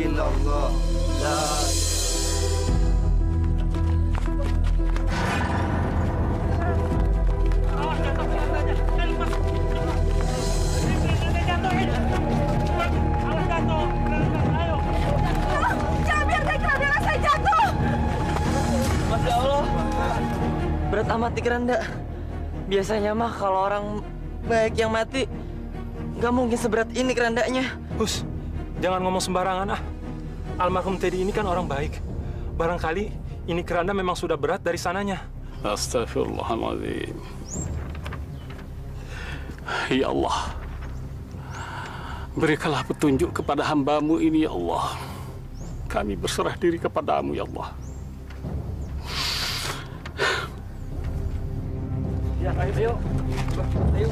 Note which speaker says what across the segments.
Speaker 1: illallah. La
Speaker 2: Jangan biarkan keranda saya jatuh.
Speaker 3: Masya Allah. Berat amat nih keranda. Biasanya mah kalau orang baik yang mati, nggak mungkin seberat ini kerandanya.
Speaker 4: Hus, jangan ngomong sembarangan ah. Almarhum Teddy ini kan orang baik. Barangkali ini keranda memang sudah berat dari sananya.
Speaker 5: Astagfirullahaladzim. Ya Allah, berikanlah petunjuk kepada hamba-Mu ini ya Allah. Kami berserah diri kepadamu ya Allah.
Speaker 3: Ya, ayo. Ayo.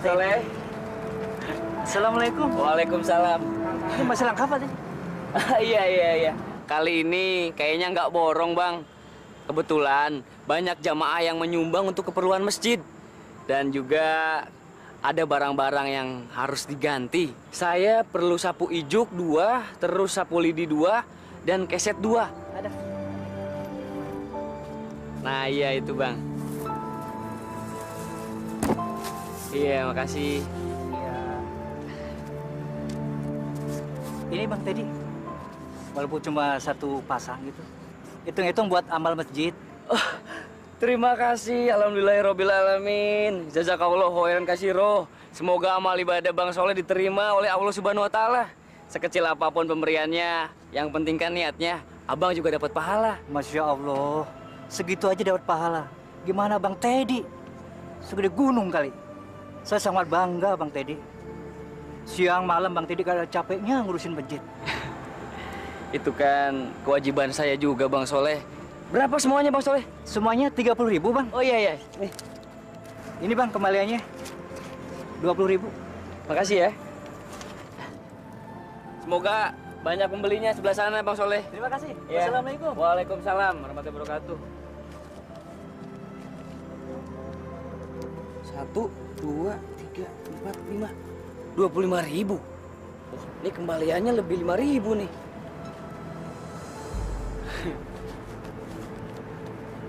Speaker 3: Soleh.
Speaker 6: Assalamualaikum.
Speaker 3: Waalaikumsalam.
Speaker 6: Ini masih lengkap aja.
Speaker 3: Iya. Kali ini kayaknya nggak borong, Bang. Kebetulan banyak jamaah yang menyumbang untuk keperluan masjid. Dan juga ada barang-barang yang harus diganti. Saya perlu sapu ijuk 2, terus sapu lidi 2, dan keset 2. Ada. Nah, iya itu, Bang. Iya, makasih.
Speaker 6: Iya. Ini Bang Teddy, walaupun cuma 1 pasang gitu, hitung-hitung buat amal masjid.
Speaker 3: Oh, terima kasih. Alhamdulillahirrabbilalamin. Jazakallahu khairan katsiro. Semoga amal ibadah Bang Soleh diterima oleh Allah Subhanahu wa Ta'ala. Sekecil apapun pemberiannya, yang penting kan niatnya. Abang juga dapat pahala.
Speaker 6: Masya Allah, segitu aja dapat pahala. Gimana Bang Teddy? Segede gunung kali. Saya sangat bangga Bang Teddy. Siang malam Bang Teddy kalau capeknya ngurusin masjid.
Speaker 3: Itu kan kewajiban saya juga Bang Soleh. Berapa semuanya Bang Soleh?
Speaker 6: Semuanya 30.000 Bang.
Speaker 3: Oh iya. Nih.
Speaker 6: Ini Bang kembaliannya 20.000.
Speaker 3: Makasih ya. Semoga banyak pembelinya sebelah sana Bang Soleh.
Speaker 6: Terima kasih.
Speaker 3: Ya.
Speaker 6: Assalamualaikum.
Speaker 3: Waalaikumsalam warahmatullahi wabarakatuh. 1, 2, 3, 4, 5. 25.000. Oh, ini kembaliannya lebih 5.000 nih.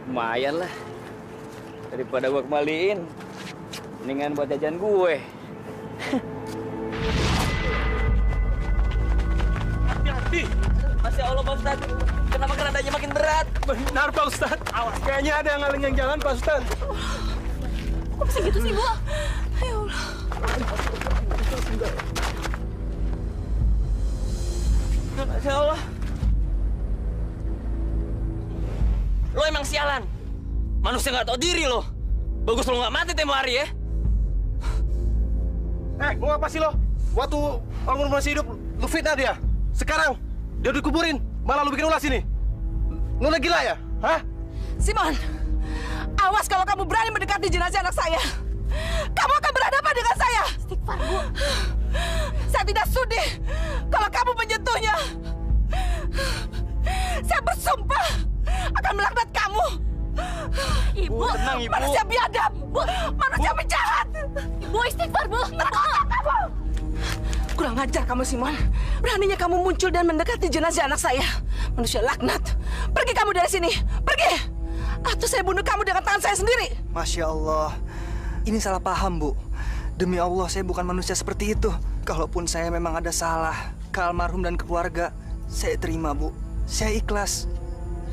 Speaker 3: Lumayan lah. Daripada gua kembaliin, mendingan buat jajan gue.
Speaker 4: Hati-hati.
Speaker 3: Masya Allah Pak Ustadz, kenapa kerandanya makin berat?
Speaker 4: Benar Pak Ustadz. Awas, kayaknya ada yang ngalengin jalan Pak Ustadz.
Speaker 2: Kok bisa gitu sih, Bu? Ya Allah.
Speaker 3: Masya Allah. Lo emang sialan. Manusia nggak tahu diri lo. Bagus lo nggak mati tempo hari ya.
Speaker 4: Mau apa sih lo?
Speaker 1: Waktu almarhum masih hidup, lu fitnah dia. Sekarang dia dikuburin, malah lu bikin ulah sini. Lu udah gila ya? Hah?
Speaker 7: Simon, awas kalau kamu berani mendekati jenazah anak saya. Kamu akan berhadapan dengan saya.
Speaker 2: Istighfar, Bu.
Speaker 7: Saya tidak sudi kalau kamu menyentuhnya. Saya bersumpah akan melaknat kamu.
Speaker 2: Ibu,
Speaker 3: tenang, Ibu.
Speaker 7: Manusia biadab, manusia penjahat.
Speaker 2: Ibu istighfar, Bu.
Speaker 7: Kamu. Kurang ajar kamu, Simon. Beraninya kamu muncul dan mendekati jenazah anak saya. Manusia laknat. Pergi kamu dari sini. Pergi. Atau saya bunuh kamu dengan tangan saya sendiri.
Speaker 6: Masya Allah. Ini salah paham, Bu. Demi Allah, saya bukan manusia seperti itu. Kalaupun saya memang ada salah ke almarhum dan keluarga, saya terima, Bu. Saya ikhlas.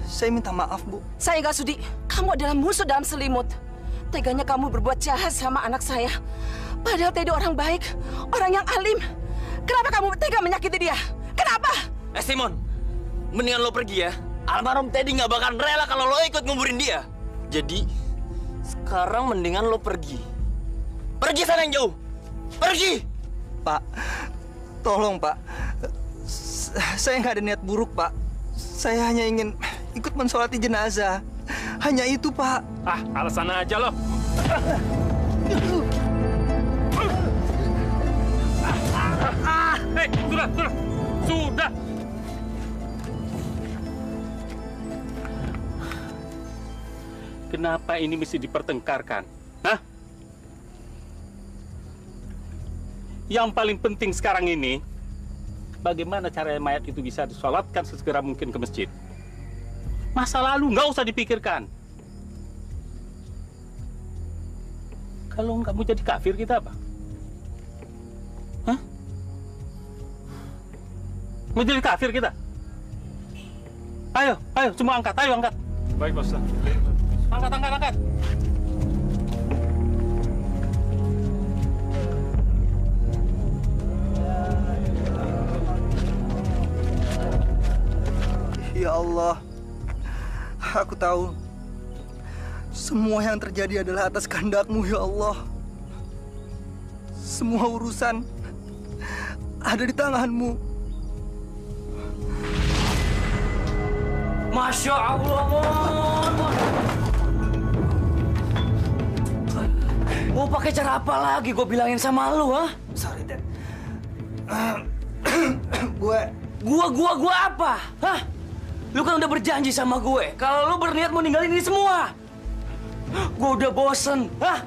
Speaker 6: Saya minta maaf, Bu.
Speaker 7: Saya nggak sudi. Kamu adalah musuh dalam selimut. Teganya kamu berbuat jahat sama anak saya. Padahal Teddy orang baik, orang yang alim. Kenapa kamu tega menyakiti dia? Kenapa?
Speaker 3: Simon, mendingan lo pergi ya. Almarhum Teddy nggak bakal rela kalau lo ikut nguburin dia. Jadi, sekarang mendingan lo pergi. Pergi sana yang jauh. Pergi!
Speaker 6: Pak, tolong, Pak. Saya nggak ada niat buruk, Pak. Saya hanya ingin ikut mensolati jenazah. Hanya itu, Pak.
Speaker 4: Ah, alasan aja lo. Hei, sudah. Sudah. Kenapa ini mesti dipertengkarkan? Hah? Yang paling penting sekarang ini, bagaimana cara mayat itu bisa disolatkan sesegera mungkin ke masjid. Masa lalu nggak usah dipikirkan. Kalau nggak mau jadi kafir kita apa? Hah? Mau jadi kafir kita? Ayo, semua angkat, ayo angkat. Baik, Pak Ustaz. Angkat.
Speaker 6: Ya Allah, aku tahu semua yang terjadi adalah atas kehendak-Mu, ya Allah. Semua urusan ada di tangan-Mu.
Speaker 3: Masya Allah, Mon. Mau pakai cara apa lagi gue bilangin sama lu, ha?
Speaker 6: Sorry, Dad. Gue
Speaker 3: Apa? Hah? Lu kan udah berjanji sama gue kalau lu berniat mau ninggalin ini semua. Gue udah bosen, hah?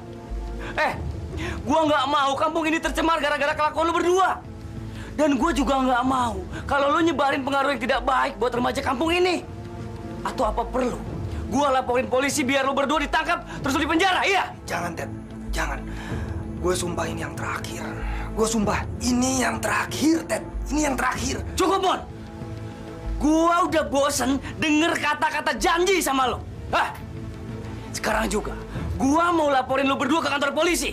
Speaker 3: Gue nggak mau kampung ini tercemar gara-gara kelakuan lu berdua. Dan gue juga nggak mau kalau lu nyebarin pengaruh yang tidak baik buat remaja kampung ini. Atau apa perlu gue laporin polisi biar lu berdua ditangkap terus lu dipenjara, iya?
Speaker 6: Jangan, Dad. Jangan. Gue sumpah ini yang terakhir. Gue sumpah ini yang terakhir, Dad. Ini yang terakhir.
Speaker 3: Cukup, Mon. Gua udah bosen denger kata-kata janji sama lo. Hah? Sekarang juga, gua mau laporin lo berdua ke kantor polisi.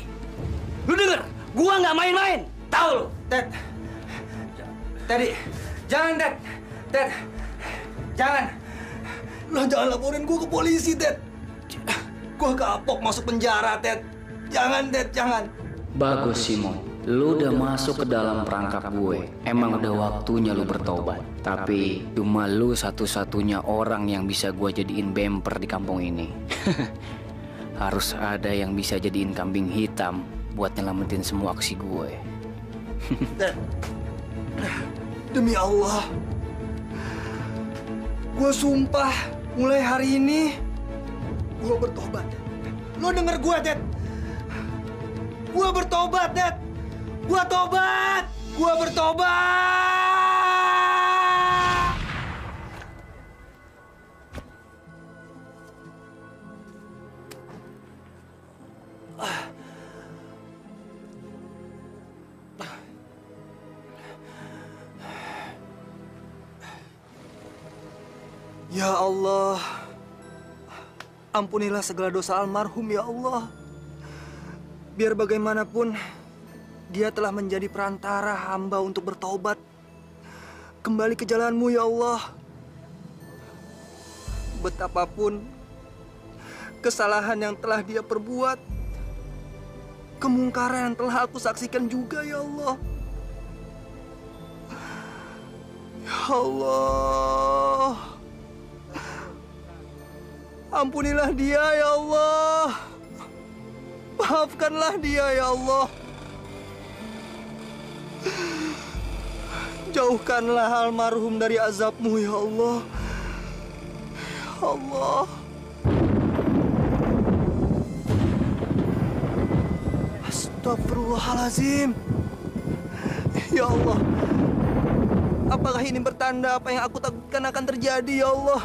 Speaker 3: Lu denger, gua nggak main-main. Tahu lo?
Speaker 6: Dad. Teddy. Jangan, Dad. Dad. Jangan. Lo jangan laporin gue ke polisi, Dad. Gue kapok masuk penjara, Dad. Jangan, Dad. Jangan.
Speaker 3: Bagus, Simon. Lu udah masuk ke dalam perangkap gue. Emang udah waktunya lu bertobat. Tapi cuma lu satu-satunya orang yang bisa gue jadiin bemper di kampung ini. Harus ada yang bisa jadiin kambing hitam buat nyelamatin semua aksi gue.
Speaker 6: Dad. Demi Allah. Gue sumpah mulai hari ini gue bertobat. Lo denger gue, Dad. Gue bertobat, Dad. Gua tobat! Gua bertobat! Ya Allah, ampunilah segala dosa almarhum, ya Allah. Biar bagaimanapun, dia telah menjadi perantara hamba untuk bertobat. Kembali ke jalan-Mu, ya Allah. Betapapun kesalahan yang telah dia perbuat, kemungkaran yang telah aku saksikan juga, ya Allah. Ya Allah. Ampunilah dia ya Allah. Maafkanlah dia ya Allah. Jauhkanlah almarhum dari azab-Mu ya Allah. Ya Allah. Astagfirullahalazim. Ya Allah. Apakah ini bertanda apa yang aku takutkan akan terjadi ya Allah?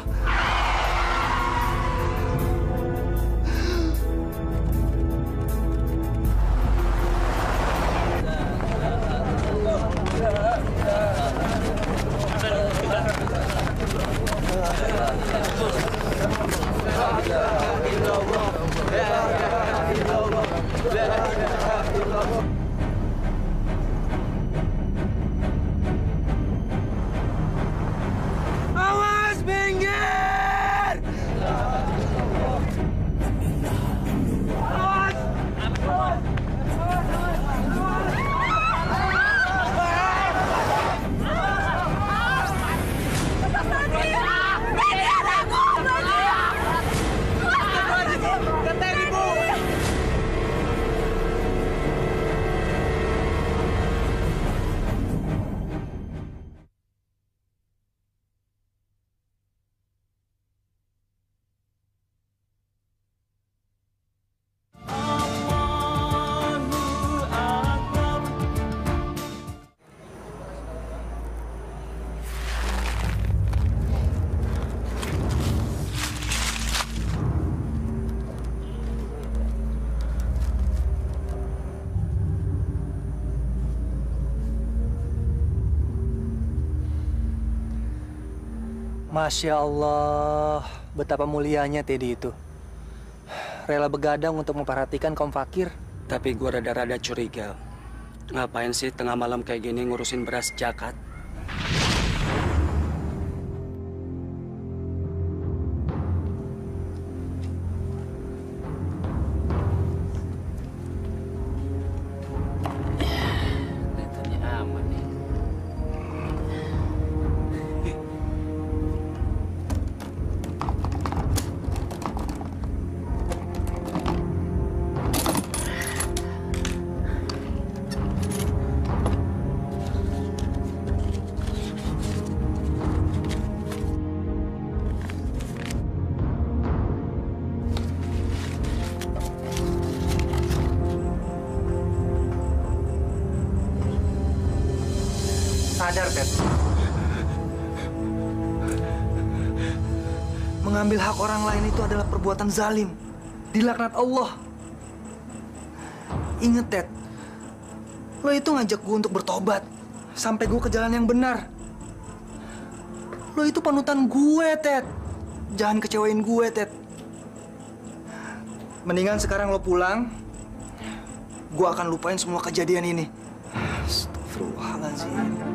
Speaker 6: Awas, minggir! Masya Allah, betapa mulianya Teddy itu. Rela begadang untuk memperhatikan kaum fakir.
Speaker 8: Tapi gue rada-rada curiga. Ngapain sih tengah malam kayak gini ngurusin beras zakat?
Speaker 3: Kelihatannya aman nih.
Speaker 6: Sadar, Ted. Mengambil hak orang lain itu adalah perbuatan zalim. Dilaknat Allah. Ingat, Ted. Lo itu ngajak gue untuk bertobat. Sampai gue ke jalan yang benar. Lo itu panutan gue, Ted. Jangan kecewain gue, Ted. Mendingan sekarang lo pulang. Gue akan lupain semua kejadian ini. Astagfirullahaladzim.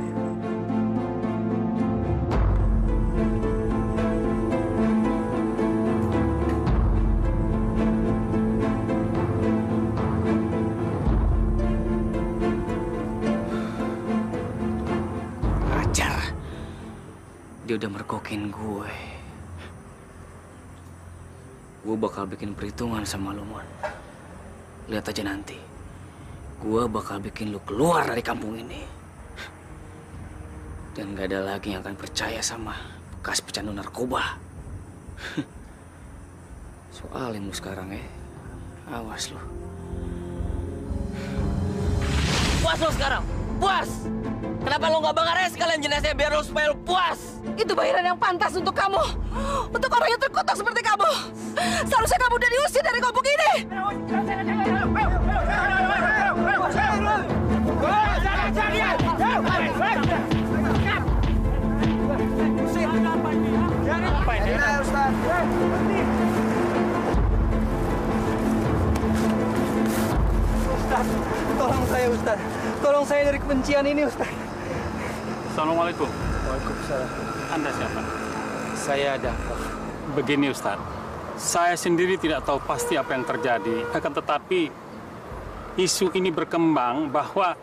Speaker 3: Dia udah mergokin gue. Gue bakal bikin perhitungan sama lu, Mon. Lihat aja nanti. Gue bakal bikin lu keluar dari kampung ini. Dan gak ada lagi yang akan percaya sama bekas pecandu narkoba. Soalin lu sekarang ya. Awas lu. Puas lu sekarang. Puas! Kenapa lo nggak bakar sekalian jenazahnya biar lo supaya lo puas?
Speaker 7: Itu bayaran yang pantas untuk kamu. Untuk orang yang terkutuk seperti kamu. Seharusnya kamu udah diusir dari kampung ini.
Speaker 6: Ustaz, tolong saya, Ustaz. Tolong saya dari kebencian ini, Ustaz.
Speaker 5: Assalamualaikum.
Speaker 6: Waalaikumsalam.
Speaker 5: Anda siapa?
Speaker 6: Saya Jafar.
Speaker 5: Begini Ustaz, saya sendiri tidak tahu pasti apa yang terjadi. Akan tetapi isu ini berkembang bahwa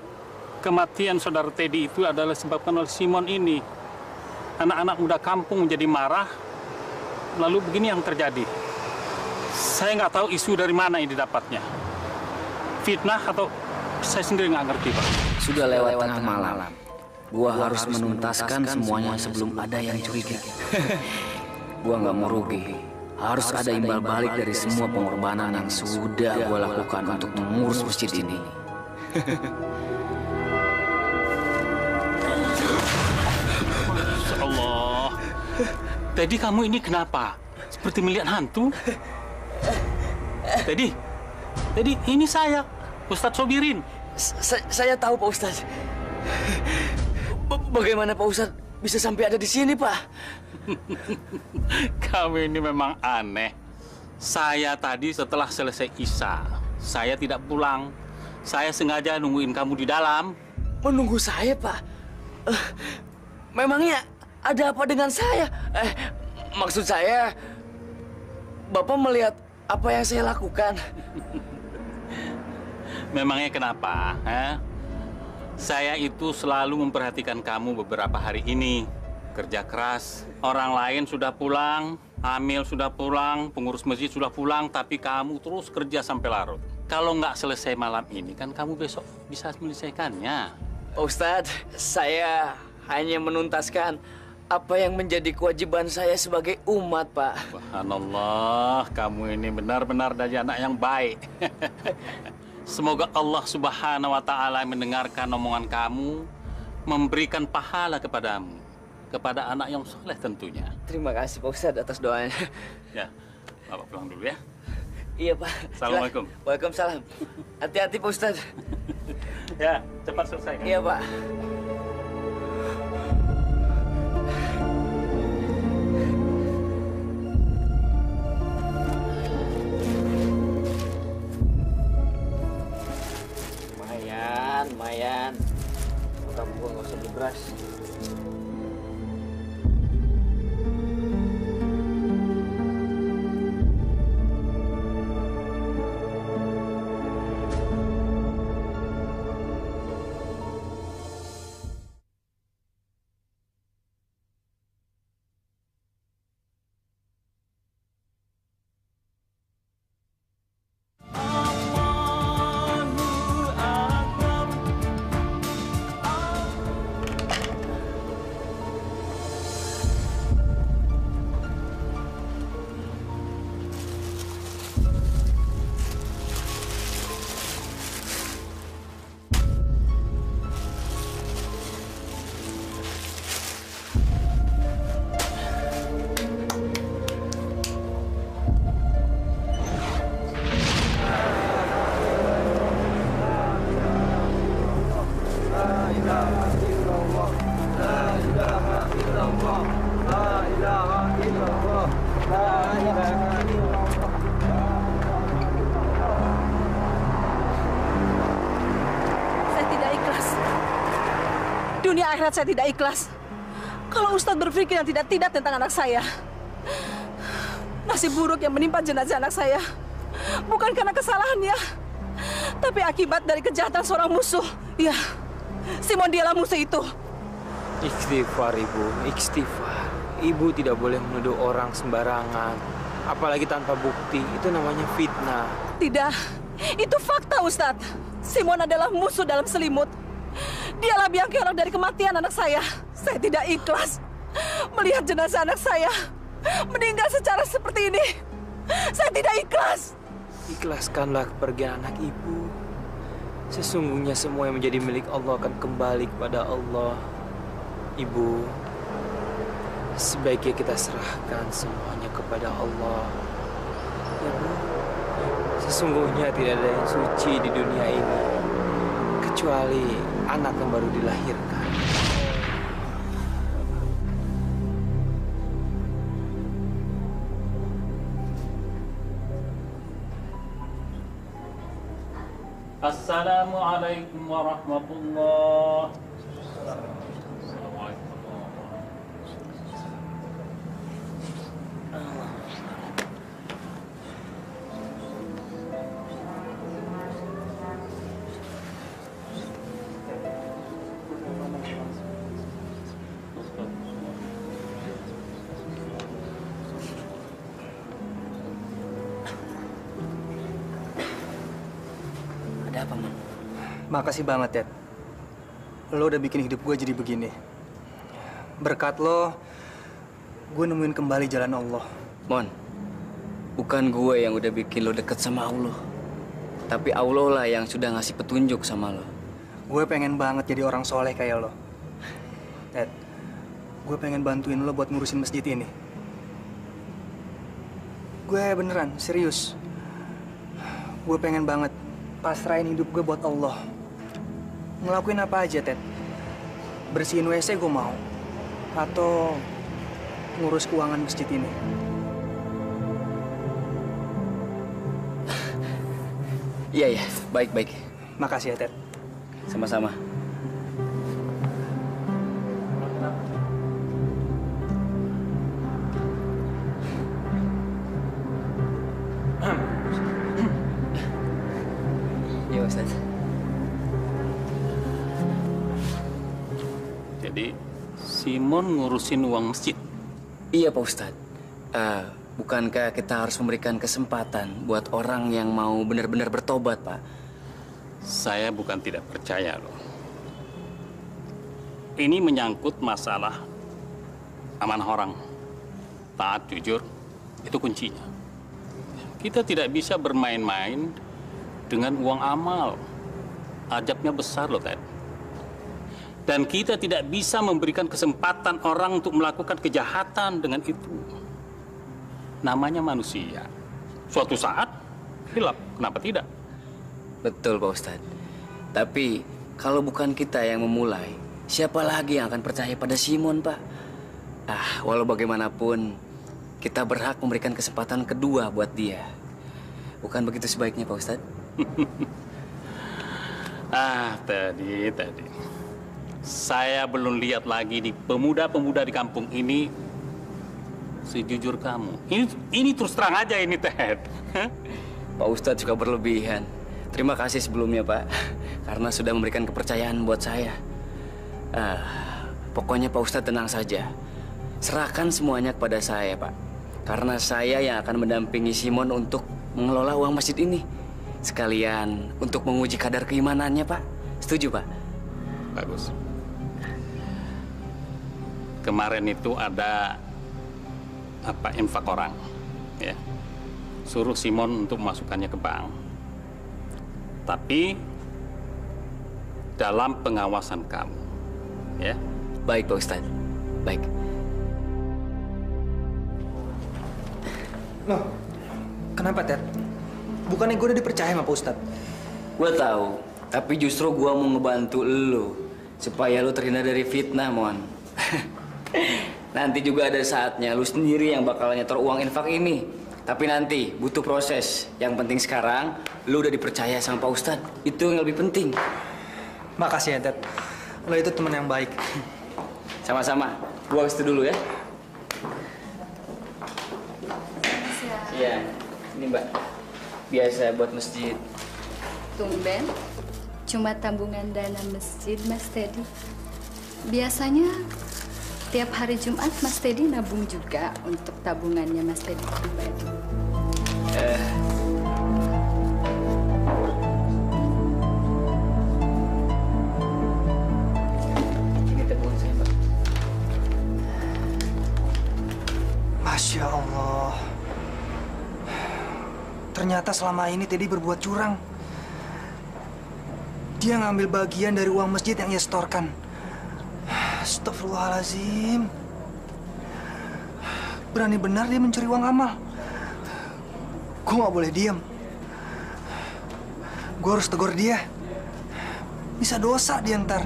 Speaker 5: kematian saudara Teddy itu adalah disebabkan oleh Simon ini. anak-anak muda kampung menjadi marah, lalu begini yang terjadi. Saya nggak tahu isu dari mana ini didapatnya. Fitnah atau saya sendiri nggak ngerti, Pak.
Speaker 3: Sudah lewat tengah malam. Gua harus menuntaskan semuanya sebelum ada yang curiga. Gua nggak mau rugi. Harus ada imbal balik dari semua pengorbanan yang sudah gua lakukan untuk mengurus masjid ini.
Speaker 5: Masya Allah. Teddy, kamu ini kenapa? Seperti melihat hantu. Teddy, ini saya, Ustadz Sobirin.
Speaker 3: Saya tahu, Pak Ustadz. Bagaimana Pak Ustadz bisa sampai ada di sini, Pak?
Speaker 5: Kamu ini memang aneh. Saya tadi setelah selesai Isya, saya tidak pulang. Saya sengaja nungguin kamu di dalam.
Speaker 3: Menunggu saya, Pak? Memangnya ada apa dengan saya? Maksud saya, Bapak melihat apa yang saya lakukan.
Speaker 5: Memangnya kenapa? Saya itu selalu memperhatikan kamu beberapa hari ini. Kerja keras. Orang lain sudah pulang, Amil sudah pulang, pengurus masjid sudah pulang, tapi kamu terus kerja sampai larut. Kalau nggak selesai malam ini, kan kamu besok bisa menyelesaikannya.
Speaker 3: Ustadz, saya hanya menuntaskan apa yang menjadi kewajiban saya sebagai umat, Pak.
Speaker 5: Subhanallah, kamu ini benar-benar dari anak yang baik. Semoga Allah Subhanahu wa Ta'ala mendengarkan omongan kamu, memberikan pahala kepadamu, kepada anak yang soleh tentunya.
Speaker 3: Terima kasih Pak Ustadz atas doanya.
Speaker 5: Ya, Bapak pulang dulu ya.
Speaker 3: Iya Pak.
Speaker 5: Assalamualaikum.
Speaker 3: Waalaikumsalam. Hati-hati Pak Ustadz.
Speaker 5: Ya, cepat selesai.
Speaker 3: Iya Pak. Lumayan. Kamu gua nggak usah beli beras.
Speaker 7: Dunia akhirat saya tidak ikhlas. Kalau Ustadz berpikir yang tidak-tidak tentang anak saya. Nasib buruk yang menimpa jenazah anak saya bukan karena kesalahannya, tapi akibat dari kejahatan seorang musuh. Ya, Simon dialah musuh itu.
Speaker 9: Istighfar, Ibu. Istighfar. Ibu tidak boleh menuduh orang sembarangan. Apalagi tanpa bukti. Itu namanya fitnah.
Speaker 7: Tidak. Itu fakta, Ustadz. Simon adalah musuh dalam selimut. Dialah biang kerok dari kematian anak saya. Saya tidak ikhlas melihat jenazah anak saya meninggal secara seperti ini. Saya tidak ikhlas.
Speaker 9: Ikhlaskanlah kepergian anak Ibu. Sesungguhnya semua yang menjadi milik Allah akan kembali kepada Allah. Ibu, sebaiknya kita serahkan semuanya kepada Allah. Ya, Bu. Sesungguhnya tidak ada yang suci di dunia ini kecuali anak yang baru dilahirkan.
Speaker 5: Assalamualaikum warahmatullahi
Speaker 6: apa, Mon? Makasih banget, Ted. Lo udah bikin hidup gue jadi begini. Berkat lo, gue nemuin kembali jalan Allah.
Speaker 3: Mon, bukan gue yang udah bikin lo deket sama Allah. Tapi Allah lah yang sudah ngasih petunjuk sama lo.
Speaker 6: Gue pengen banget jadi orang soleh kayak lo. Ted, gue pengen bantuin lo buat ngurusin masjid ini. Gue beneran, serius. Gue pengen banget pasrahin hidup gue buat Allah. Ngelakuin apa aja, Ted. Bersihin WC gue mau. Atau ngurus keuangan masjid ini.
Speaker 3: Iya, baik-baik.
Speaker 6: Makasih ya, Ted.
Speaker 3: Sama-sama. Iya, Ustaz.
Speaker 5: Jadi, Simon ngurusin uang masjid?
Speaker 3: Iya, Pak Ustadz. Bukankah kita harus memberikan kesempatan buat orang yang mau benar-benar bertobat, Pak?
Speaker 5: Saya bukan tidak percaya loh. Ini menyangkut masalah amanah orang. Taat, jujur, itu kuncinya. Kita tidak bisa bermain-main dengan uang amal. Ajabnya besar loh, Ted. Dan kita tidak bisa memberikan kesempatan orang untuk melakukan kejahatan dengan itu. Namanya manusia. Suatu saat, hilap. Kenapa tidak?
Speaker 3: Betul, Pak Ustadz. Tapi, kalau bukan kita yang memulai, siapa lagi yang akan percaya pada Simon, Pak? Walau bagaimanapun, kita berhak memberikan kesempatan kedua buat dia. Bukan begitu sebaiknya, Pak Ustadz?
Speaker 5: Tadi. Saya belum lihat lagi di pemuda-pemuda di kampung ini sejujur kamu. Ini terus terang aja ini, Ted.
Speaker 3: Pak Ustadz juga berlebihan. Terima kasih sebelumnya, Pak. Karena sudah memberikan kepercayaan buat saya. Pokoknya Pak Ustadz tenang saja. Serahkan semuanya kepada saya, Pak. Karena saya yang akan mendampingi Simon untuk mengelola uang masjid ini. Sekalian untuk menguji kadar keimanannya, Pak. Setuju, Pak?
Speaker 5: Bagus. Kemarin itu ada infak orang, ya. Suruh Simon untuk memasukkannya ke bank. Tapi dalam pengawasan kamu, ya.
Speaker 3: Baik, Pak Ustadz. Baik.
Speaker 6: Loh, kenapa, Ted? Bukannya gue udah dipercaya sama Pak Ustadz?
Speaker 3: Gue tahu, tapi justru gue mau ngebantu lo supaya lo terhindar dari fitnah, Mon. Nanti juga ada saatnya lu sendiri yang bakal nyetor uang infak ini. Tapi nanti butuh proses. Yang penting sekarang lu udah dipercaya sama Pak Ustadz. Itu yang lebih penting.
Speaker 6: Makasih ya, Ted. Lo itu teman yang baik.
Speaker 3: Sama-sama. Gua ke situ dulu ya. Iya. Ini, Mbak. Biasa buat masjid.
Speaker 10: Tumben. Cuma tabungan dana masjid, Mas Teddy. Biasanya tiap hari Jumat Mas Teddy nabung juga untuk tabungannya Mas Teddy pribadi.
Speaker 3: Ini tabungan saya, Mbak.
Speaker 6: Masya Allah. Ternyata selama ini Teddy berbuat curang. Dia ngambil bagian dari uang masjid yang ia setorkan. Astagfirullahaladzim. Berani benar dia mencuri uang amal. Gue gak boleh diam. Gue harus tegur dia. Bisa dosa dia ntar.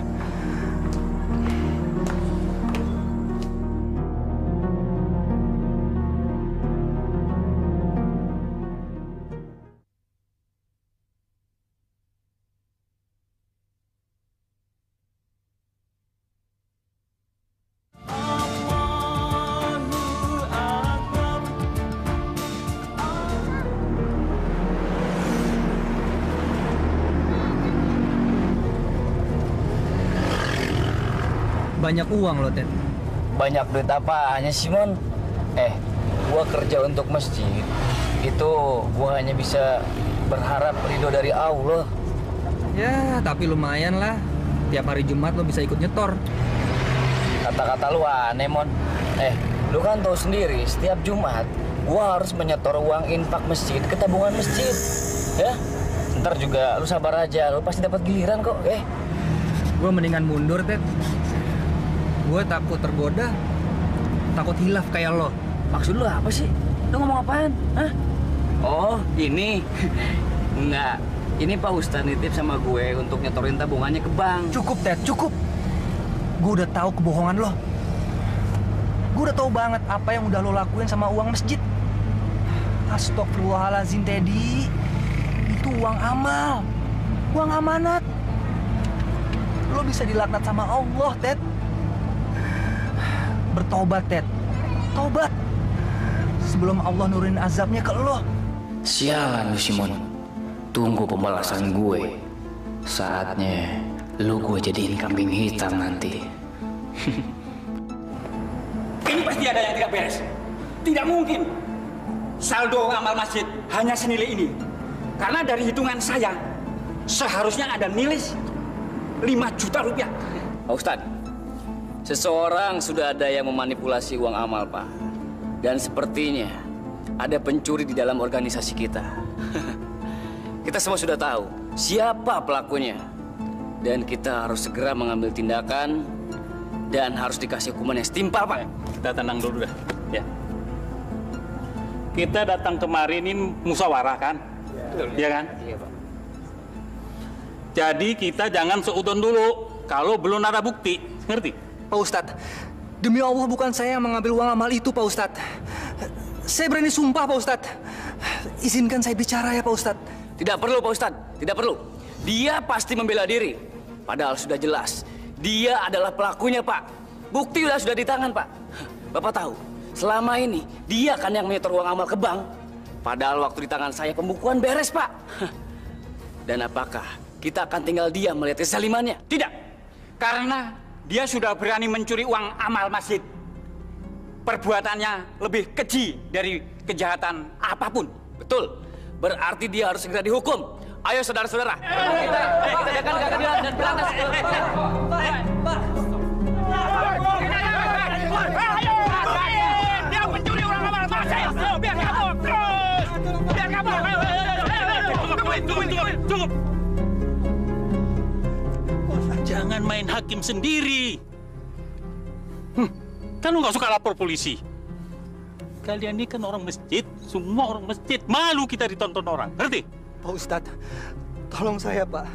Speaker 6: Banyak uang loh, Ted.
Speaker 3: Banyak duit apaannya, Simon? Gua kerja untuk masjid. Itu gua hanya bisa berharap ridho dari Allah.
Speaker 6: Ya, tapi lumayan lah. Tiap hari Jumat lo bisa ikut nyetor.
Speaker 3: Kata-kata lu aneh, Mon. Lu kan tahu sendiri, setiap Jumat gua harus menyetor uang infak masjid ke tabungan masjid. Ya, ntar juga lu sabar aja, lu pasti dapat giliran kok.
Speaker 6: Gue mendingan mundur, Ted. Gue takut tergoda, takut hilaf kayak lo.
Speaker 3: Maksud lu apa sih? Lu ngomong apaan? Hah? Oh, ini. Enggak. Ini Pak Ustadz nitip sama gue untuk nyetorin tabungannya ke bank.
Speaker 6: Cukup, Ted, cukup. Gue udah tahu kebohongan lo. Gue udah tahu banget apa yang udah lo lakuin sama uang masjid. Astagfirullahaladzim, Teddy. Itu uang amal. Uang amanat. Lo bisa dilaknat sama Allah, Ted. Bertobat, Ted. Tobat. Sebelum Allah nurunin azabnya ke lo.
Speaker 3: Sialan lu, Simon. Tunggu pembalasan gue. Saatnya lu gue jadiin kambing hitam nanti.
Speaker 11: Ini pasti ada yang tidak beres. Tidak mungkin saldo amal masjid hanya senilai ini. Karena dari hitungan saya, seharusnya ada nilai 5 juta rupiah.
Speaker 3: Pak Ustadz, seseorang sudah ada yang memanipulasi uang amal, Pak. Dan sepertinya ada pencuri di dalam organisasi kita. Kita semua sudah tahu siapa pelakunya. Dan kita harus segera mengambil tindakan dan harus dikasih hukuman yang setimpal, Pak.
Speaker 5: Kita tenang dulu dah, ya. Kita datang kemari ini musyawarah kan? Iya kan?
Speaker 3: Iya, Pak.
Speaker 5: Jadi kita jangan seudon dulu kalau belum ada bukti, ngerti?
Speaker 6: Pak Ustadz, demi Allah bukan saya yang mengambil uang amal itu, Pak Ustadz. Saya berani sumpah, Pak Ustadz. Izinkan saya bicara ya, Pak Ustadz.
Speaker 3: Tidak perlu, Pak Ustadz. Tidak perlu. Dia pasti membela diri. Padahal sudah jelas. Dia adalah pelakunya, Pak. Bukti sudah di tangan, Pak. Bapak tahu, selama ini dia kan yang menyetor uang amal ke bank. Padahal waktu di tangan saya pembukuan beres, Pak. Dan apakah kita akan tinggal diam melihat kesalimannya?
Speaker 11: Tidak. Karena dia sudah berani mencuri uang amal masjid. Perbuatannya lebih keji dari kejahatan apapun.
Speaker 3: Betul. Berarti dia harus segera dihukum. Ayo saudara-saudara. Kita adakan keadilan dan berantas.
Speaker 11: Dia mencuri uang amal masjid. Biar kabur terus. Biar kabur. Tunggu.
Speaker 5: Jangan main hakim sendiri. Kan lu nggak suka lapor polisi. Kalian ini kan orang masjid, semua orang masjid. Malu kita ditonton orang, ngerti?
Speaker 6: Pak Ustadz, tolong saya, Pak.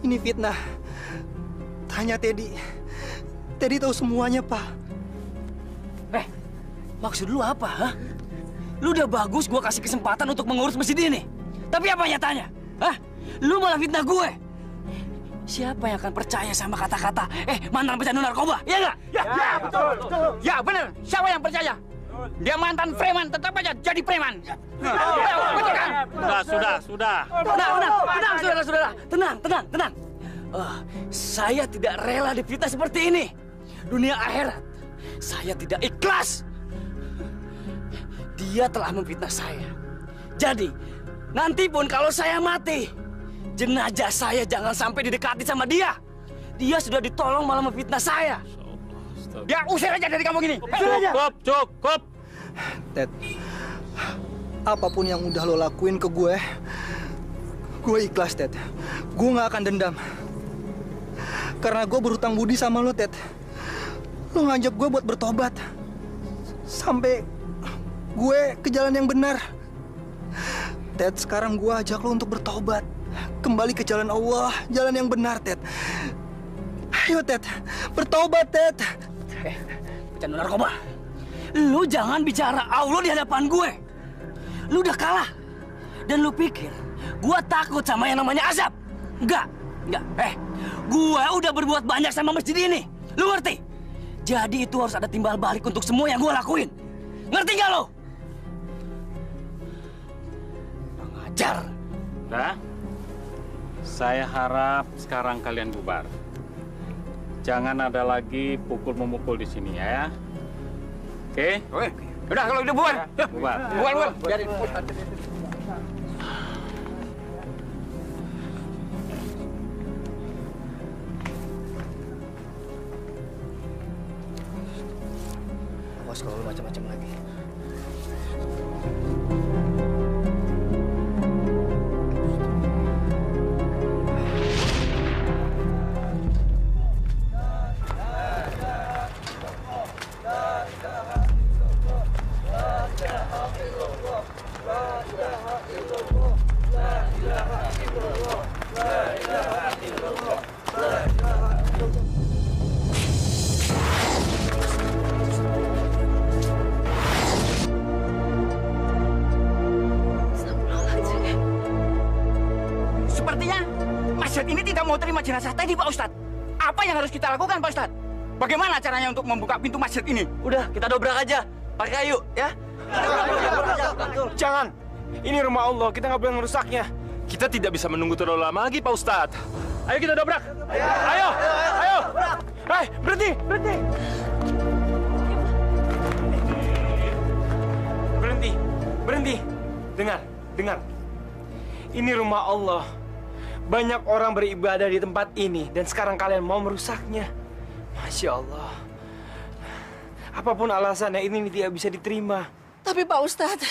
Speaker 6: Ini fitnah. Tanya Teddy. Teddy tahu semuanya, Pak.
Speaker 3: Maksud lu apa, ha? Lu udah bagus gua kasih kesempatan untuk mengurus masjid ini. Tapi apa nyatanya? Hah? Lu malah fitnah gue. Siapa yang akan percaya sama kata-kata mantan pecandu narkoba? Iya nggak?
Speaker 11: Ya, betul. Ya, benar. Siapa yang percaya? Dia mantan preman, tetap aja jadi preman. Betul kan?
Speaker 5: Sudah.
Speaker 3: Tenang, saudara-saudara. Tenang. Saya tidak rela difitnah seperti ini. Dunia akhirat, saya tidak ikhlas. Dia telah memfitnah saya. Jadi, nanti pun kalau saya mati, jenazah saya jangan sampai didekati sama dia. Dia sudah ditolong malah memfitnah saya.
Speaker 11: Dia usir aja dari kampung ini.
Speaker 5: Cukup.
Speaker 6: Ted, apapun yang udah lo lakuin ke gue ikhlas, Ted. Gue nggak akan dendam. Karena gue berhutang budi sama lo, Ted. Lo ngajak gue buat bertobat. Sampai gue ke jalan yang benar. Ted, sekarang gue ajak lo untuk bertobat. Kembali ke jalan Allah, jalan yang benar, Ted. Ayo, Ted. Bertobat, Ted.
Speaker 3: Pecandu narkoba. Lu jangan bicara Allah di hadapan gue. Lu udah kalah. Dan lu pikir gue takut sama yang namanya azab? Enggak. Gue udah berbuat banyak sama masjid ini. Lu ngerti? Jadi itu harus ada timbal balik untuk semua yang gue lakuin. Ngerti gak lo? Pengajar.
Speaker 5: Nah, saya harap sekarang kalian bubar. Jangan ada lagi pukul-memukul di sini ya. Oke?
Speaker 11: Udah kalau udah bubar.
Speaker 5: Bubar.
Speaker 11: Bubar. Biarin.
Speaker 6: Awas kalau lu macam-macam lagi.
Speaker 11: Sepertinya masjid ini tidak mau terima jenazah tadi, Pak Ustadz. Apa yang harus kita lakukan, Pak Ustadz? Bagaimana caranya untuk membuka pintu masjid ini?
Speaker 9: Udah, kita dobrak aja. Pakai kayu, ya?
Speaker 12: Jangan. Ini rumah Allah, kita nggak boleh merusaknya. Kita tidak bisa menunggu terlalu lama lagi, Pak Ustadz. Ayo kita dobrak. Ayo. Hei, berhenti. Berhenti. Dengar. Ini rumah Allah. Banyak orang beribadah di tempat ini, dan sekarang kalian mau merusaknya. Masya Allah. Apapun alasannya, ini tidak bisa diterima.
Speaker 7: Tapi Pak Ustadz,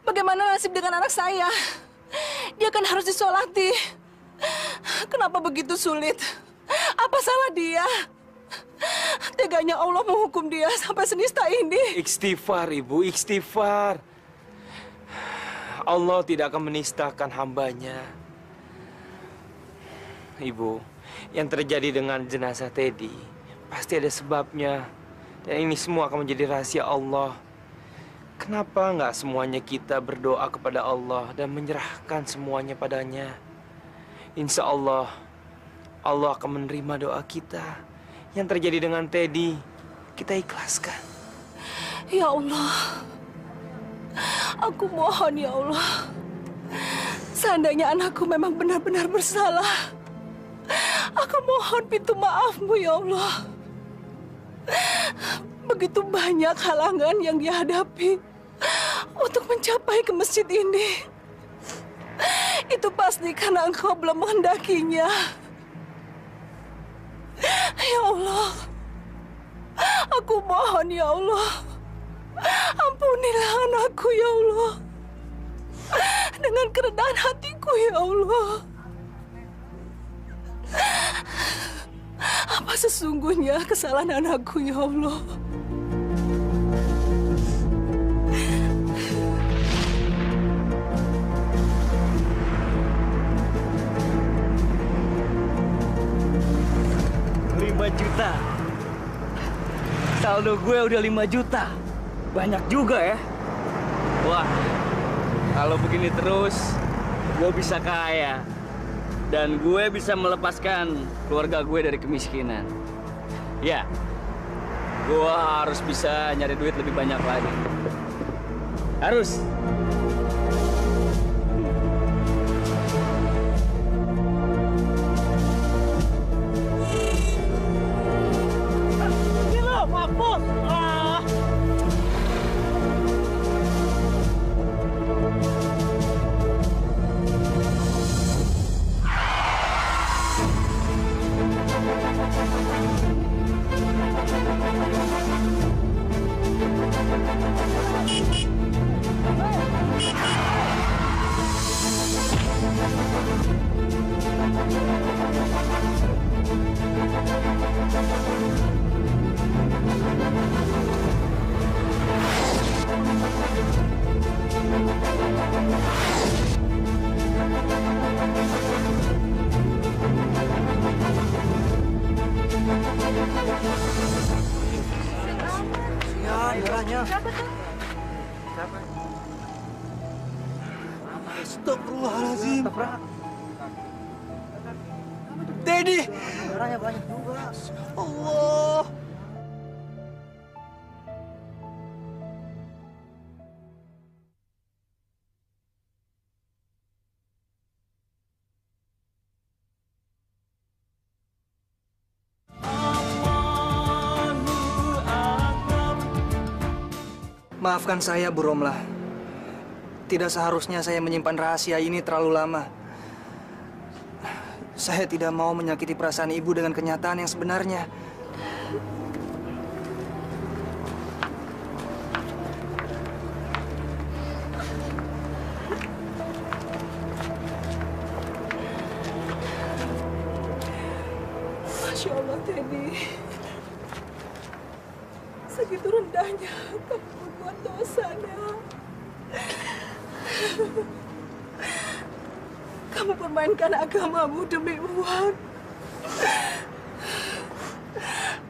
Speaker 7: bagaimana nasib dengan anak saya? Dia kan harus disolati. Kenapa begitu sulit? Apa salah dia? Teganya Allah menghukum dia sampai senista ini.
Speaker 12: Istighfar, Ibu, istighfar. Allah tidak akan menistakan hambanya. Ibu, yang terjadi dengan jenazah Teddy pasti ada sebabnya. Dan ini semua akan menjadi rahasia Allah. Kenapa nggak semuanya kita berdoa kepada Allah dan menyerahkan semuanya padanya? Insya Allah, Allah akan menerima doa kita. Yang terjadi dengan Teddy, kita ikhlaskan.
Speaker 7: Ya Allah, aku mohon ya Allah, seandainya anakku memang benar-benar bersalah, aku mohon pintu maaf-Mu ya Allah. Begitu banyak halangan yang dihadapi untuk mencapai ke masjid ini. Itu pasti karena Engkau belum menghendakinya. Ya Allah, aku mohon ya Allah, ampunilah anakku ya Allah. Dengan kerendahan hatiku ya Allah. Apa sesungguhnya kesalahan anakku ya Allah?
Speaker 3: Juta. Saldo gue udah 5 juta. Banyak juga ya. Wah, kalau begini terus, gue bisa kaya. Dan gue bisa melepaskan keluarga gue dari kemiskinan. Ya, gue harus bisa nyari duit lebih banyak lagi. Harus.
Speaker 1: Astagfirullahaladzim. Teddy!
Speaker 6: Darahnya banyak juga.
Speaker 1: Allah!
Speaker 6: Maafkan saya, Bu Romlah. Tidak seharusnya saya menyimpan rahasia ini terlalu lama. Saya tidak mau menyakiti perasaan Ibu dengan kenyataan yang sebenarnya.
Speaker 7: Teddy, segitu rendahnya kamu berbuat dosa, nak. Kamu permainkan agamamu demi uang.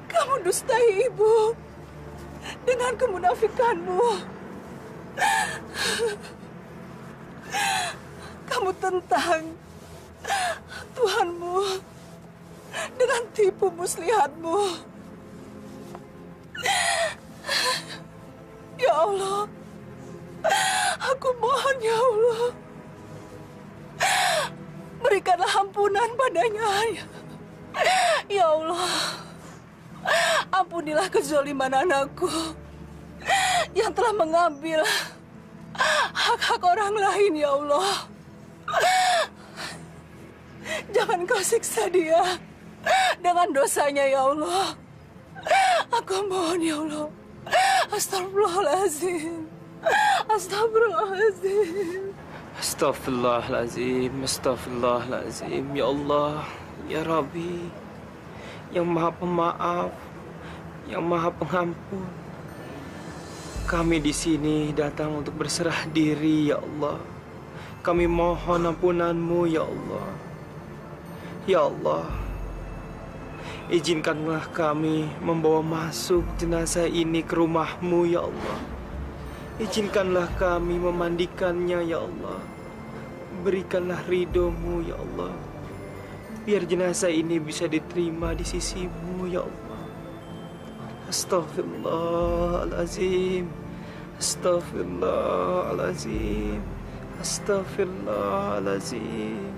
Speaker 7: Kamu dustai ibu dengan kemunafikanmu. Kamu tentang Tuhanmu dengan tipu muslihatmu. Ya Allah, aku mohon ya Allah, berikanlah ampunan padanya. Ya Allah, ampunilah kezaliman anakku yang telah mengambil hak-hak orang lain, ya Allah. Jangan kau siksa dia dengan dosanya, ya Allah. Aku mohon, ya Allah. Astagfirullahaladzim. Astagfirullahaladzim.
Speaker 12: Astagfirullahaladzim, astagfirullahaladzim. Ya Allah, ya Rabbi, yang maha pemaaf, yang maha pengampun. Kami di sini datang untuk berserah diri, ya Allah. Kami mohon ampunan-Mu, ya Allah. Ya Allah, izinkanlah kami membawa masuk jenazah ini ke rumah-Mu, ya Allah. Izinkanlah kami memandikannya, ya Allah. Berikanlah ridho-Mu, ya Allah. Biar jenazah ini bisa diterima di sisi-Mu, ya Allah. Astaghfirullahaladzim. Astaghfirullahaladzim. Astaghfirullahaladzim.